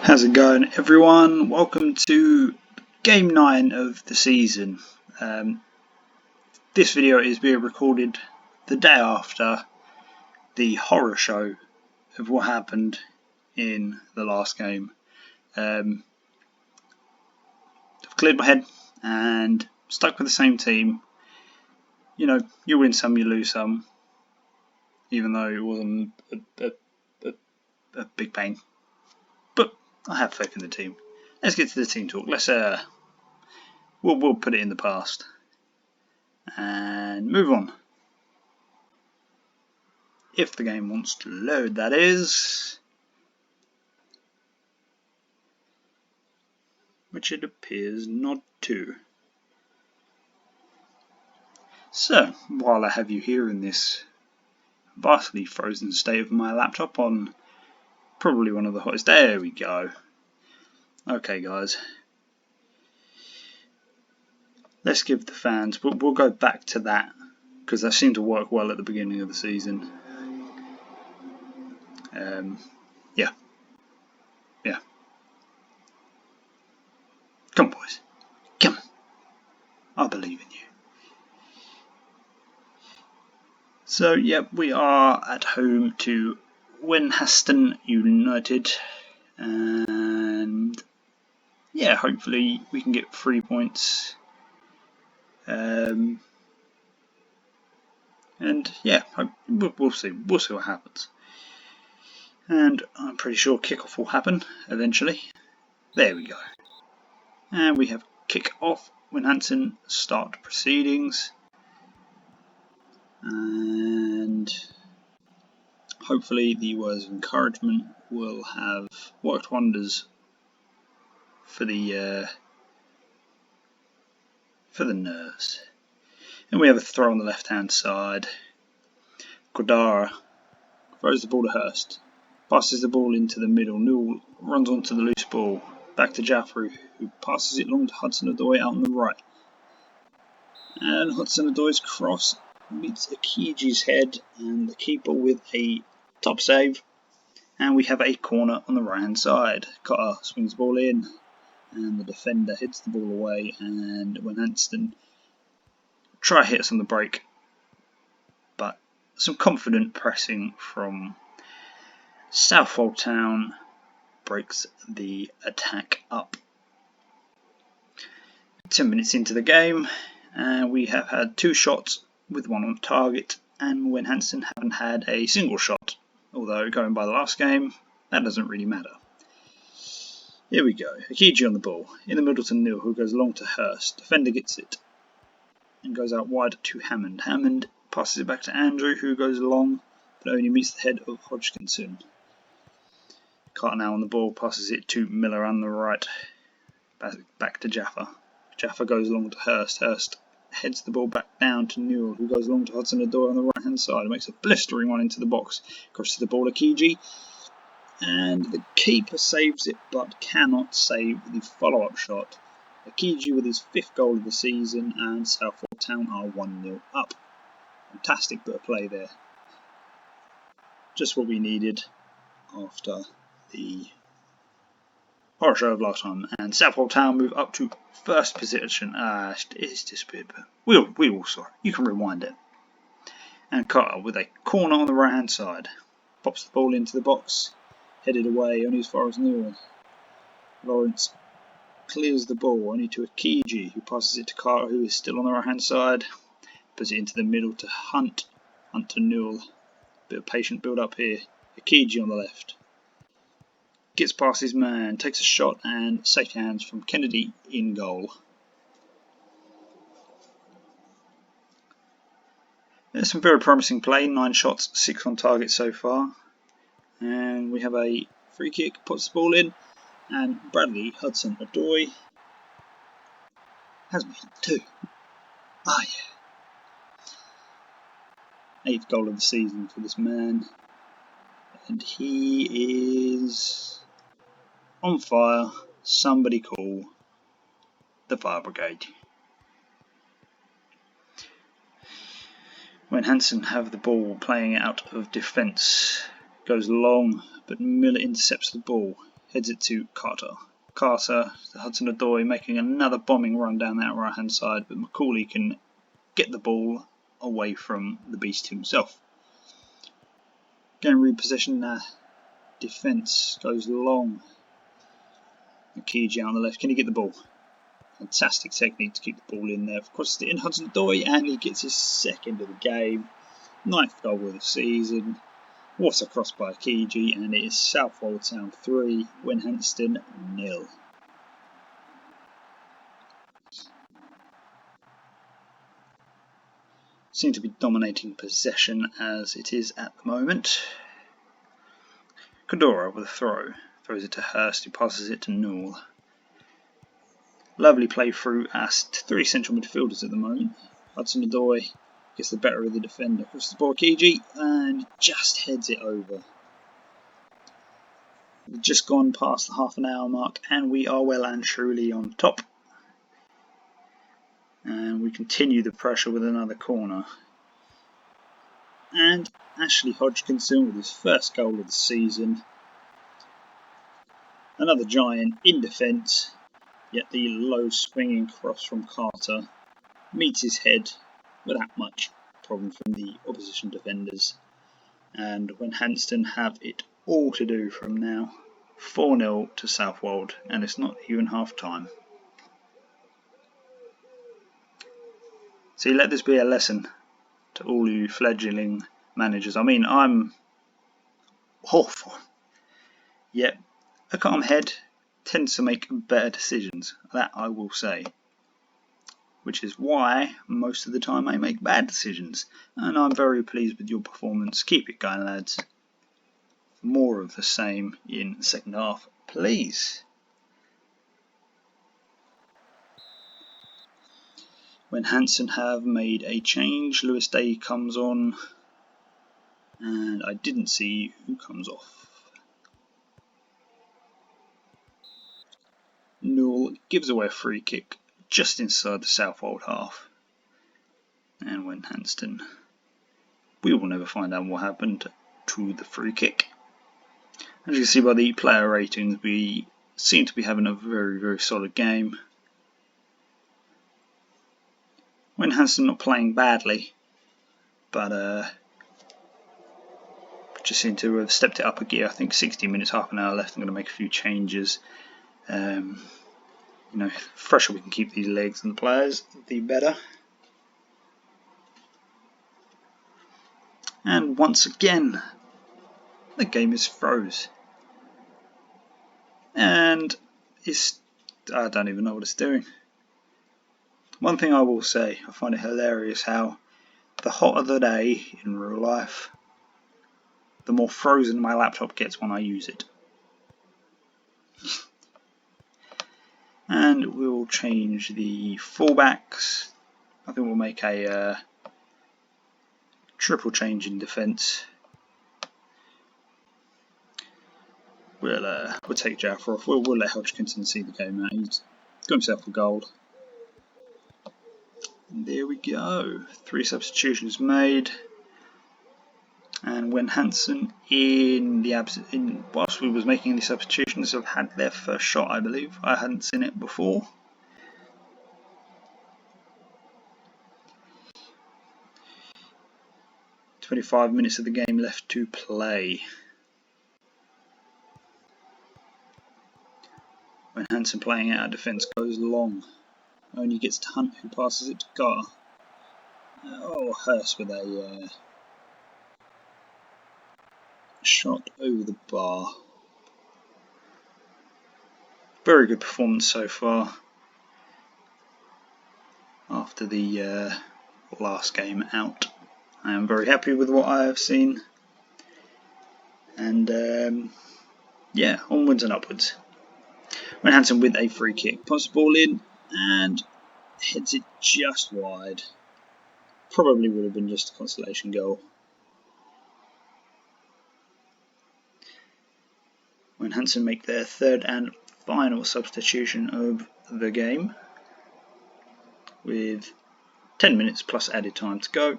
How's it going, everyone? Welcome to Game 9 of the season. This video is being recorded the day after the horror show of what happened in the last game. I've cleared my head and stuck with the same team. You know, you win some, you lose some, even though it wasn't a big pain. But I have faith in the team. Let's get to the team talk. Let's we'll put it in the past and move on. If the game wants to load, that is, which it appears not to. So, while I have you here in this vastly frozen state of my laptop on probably one of the hottest, there we go. Okay, guys. Let's give the fans, we'll go back to that because that seemed to work well at the beginning of the season. Yeah. Come on, boys. Come on. I believe in you. So, yep, we are at home to Wenhaston United. And, yeah, hopefully we can get 3 points. And, yeah, we'll see. We'll see what happens. And I'm pretty sure kickoff will happen eventually. There we go. And we have kick off. Wenhaston start proceedings. And hopefully the words of encouragement will have worked wonders for the nerves. And we have a throw on the left hand side. Kodara throws the ball to Hurst. Passes the ball into the middle. Newell runs onto the loose ball. Back to Jaffrey, who passes it long to Hudson-Odoi out on the right. And Hudson-Odoi's cross meets Akiji's head, and the keeper with a top save. And we have a corner on the right hand side. Cotter swings the ball in, and the defender hits the ball away. And Wenhaston try hit us on the break, but some confident pressing from Southwold Town breaks the attack up. 10 minutes into the game, and we have had 2 shots with 1 on target, and Wenhaston haven't had a single shot, although going by the last game, that doesn't really matter. Here we go, Akiji on the ball, in the middle to Newell, who goes long to Hurst. Defender gets it and goes out wide to Hammond. Hammond passes it back to Andrew, who goes long, but only meets the head of Hodgkinson. Carter now on the ball, passes it to Miller on the right, back to Jaffa. Jaffa goes along to Hurst. Hurst heads the ball back down to Newell, who goes along to Hudson-Odoi on the right hand side and makes a blistering one into the box. Crosses the ball to Akiji, and the keeper saves it but cannot save the follow-up shot. Akiji with his 5th goal of the season, and Southwold Town are 1-0 up. Fantastic bit of play there. Just what we needed after the horror show of last time. And Southwold Town move up to first position. It's disappeared, but we will sort it. You can rewind it. And Carter with a corner on the right hand side. Pops the ball into the box. Headed away only as far as Newell. Lawrence clears the ball only to Akiji, who passes it to Carter, who is still on the right hand side. Puts it into the middle to Hunt. Hunt to Newell. Bit of patient build up here. Akiji on the left. Gets past his man, takes a shot, and safe hands from Kennedy in goal. There's some very promising play, 9 shots, 6 on target so far. And we have a free kick, puts the ball in, and Bradley Hudson-Odoi has made 2. Ah, yeah. 8th goal of the season for this man. And he is on fire. Somebody call the fire brigade. Wenhaston have the ball, playing it out of defence. Goes long, but Miller intercepts the ball. heads it to Carter. Carter to Hudson-Odoi, making another bombing run down that right hand side, but Macaulay can get the ball away from the beast himself. Getting repossession now. Defence goes long. Akiji on the left. Can he get the ball? Fantastic technique to keep the ball in there. Of course, it's in Hudson-Odoi, and he gets his second of the game. 9th goal of the season. What a cross by Akiji, and it is Southwold Town 3, Wenhaston 0. Seem to be dominating possession as it is at the moment. Kodora with a throw. Throws it to Hurst, who passes it to Newell. Lovely play through as 3 central midfielders at the moment. Hudson-Odoi gets the better of the defender. Crosses the ball Akiji and just heads it over. We've just gone past the half an hour mark and we are well and truly on top. And we continue the pressure with another corner. And Ashley Hodgkinson with his first goal of the season. Another giant in defence, yet the low swinging cross from Carter meets his head without much problem from the opposition defenders. And Wenhaston have it all to do from now. 4-0 to Southwold, and it's not even half time. See, let this be a lesson to all you fledgling managers. I mean, I'm awful. Yet, a calm head tends to make better decisions. That I will say. Which is why, most of the time, I make bad decisions. And I'm very pleased with your performance. Keep it going, lads. More of the same in the second half, please. Wenhaston have made a change. Lewis Day comes on, and I didn't see who comes off. Newell gives away a free kick just inside the Southwold half. And Wenhaston, we will never find out what happened to the free kick. As you can see by the player ratings, we seem to be having a very, very solid game. Wenhaston not playing badly, but just seem to have stepped it up a gear. I think 60 minutes, half an hour left. I'm going to make a few changes. You know, the fresher we can keep these legs and the players, the better. And once again, the game is froze. And I don't even know what it's doing. One thing I will say, I find it hilarious how the hotter the day in real life, the more frozen my laptop gets when I use it. And we'll change the fullbacks. I think we'll make a triple change in defence. We'll take Jaffer off. We'll let Hodgkinson see the game out. He's got himself a goal. And there we go. 3 substitutions made. And Wenhaston, whilst we was making the substitutions, have had their first shot, I believe. I hadn't seen it before. "25 minutes of the game left to play." Wenhaston playing out of defence goes long. Only gets to Hunt, who passes it to Carter. Oh, Hurst with a shot over the bar. Very good performance so far after the last game out. I am very happy with what I have seen, and yeah, onwards and upwards. Wenhaston with a free kick, puts the ball in and heads it just wide. Probably would have been just a consolation goal. Wenhaston make their third and final substitution of the game with 10 minutes plus added time to go.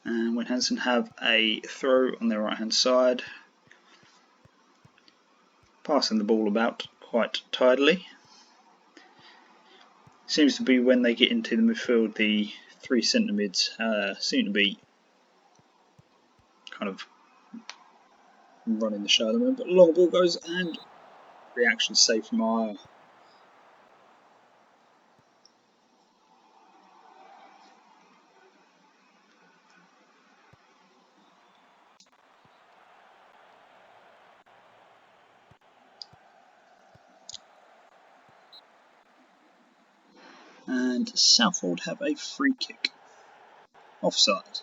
And Wenhaston have a throw on their right hand side. passing the ball about quite tidily. Seems to be when they get into the midfield, the three centre mids seem to be kind of running the show at the moment. But long ball goes and reaction safe from Meyer. And Southwold have a free kick. Offside.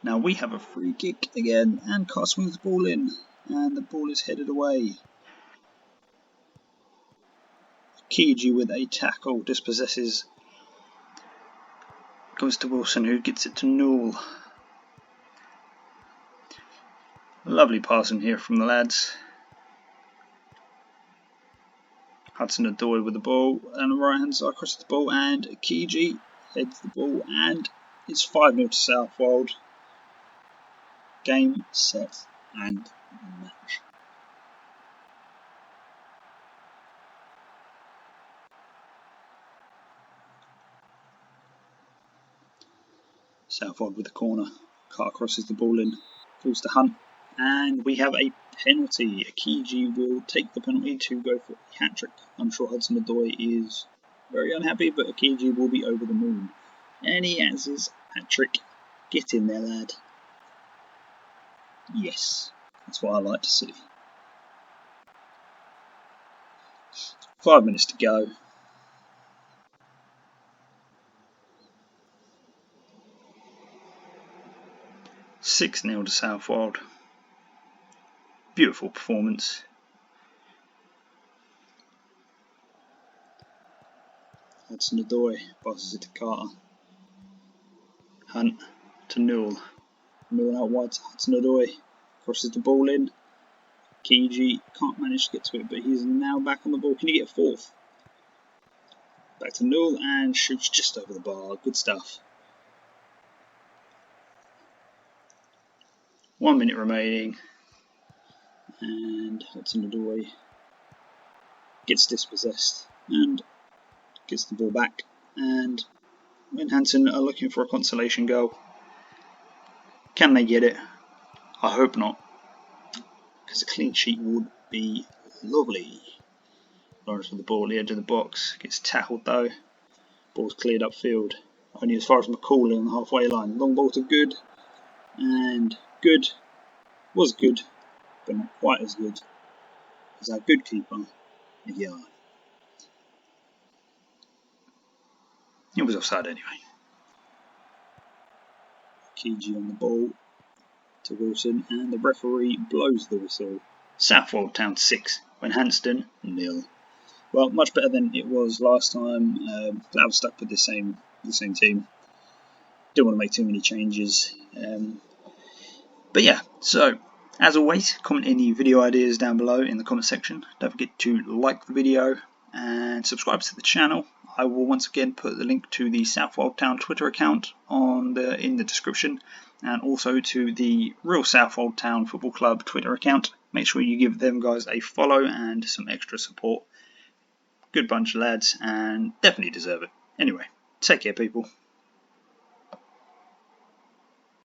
Now we have a free kick again, and Carr swings the ball in, and the ball is headed away. Kiji with a tackle dispossesses. Goes to Wilson, who gets it to Newell. Lovely passing here from the lads. Hudson-Odoi with the ball, and the right hand side crosses the ball, and Kiji heads the ball, and it's 5-0 to Southwold. Game, set, and match. Southwold with the corner. Carr crosses the ball in, falls to Hunt, and we have a penalty. Kiji will take the penalty to go for a hat-trick. I'm sure Hudson-Odoi is very unhappy, but Kiji will be over the moon. And he answers hat-trick. Get in there, lad. Yes, that's what I like to see. 5 minutes to go. 6-0 to Southwold. Beautiful performance. Hudson-Odoi passes it to Carter. Hunt to Newell. Newell out wide to Hudson-Odoi. Crosses the ball in. Kiji can't manage to get to it, but he's now back on the ball. Can he get fourth? Back to Newell and shoots just over the bar. Good stuff. 1 minute remaining. And Hudson-Odoi gets dispossessed and gets the ball back. And Wenhaston are looking for a consolation goal. Can they get it? I hope not, because a clean sheet would be lovely. Lawrence with the ball at the edge of the box. Gets tackled though. Ball's cleared upfield. Only as far as McCauley on the halfway line. Long ball to Good. And Good was good, but not quite as good as our good keeper, Yard. It was offside anyway. Kiji on the ball to Wilson, and the referee blows the whistle. Southwold Town 6, Wenhaston 0. Well, much better than it was last time. I was stuck with the same team. Didn't want to make too many changes. But yeah, so as always, comment any video ideas down below in the comment section. Don't forget to like the video and subscribe to the channel. I will once again put the link to the Southwold Town Twitter account in the description, and also to the real Southwold Town Football Club Twitter account. Make sure you give them guys a follow and some extra support. Good bunch of lads and definitely deserve it. Anyway, take care people.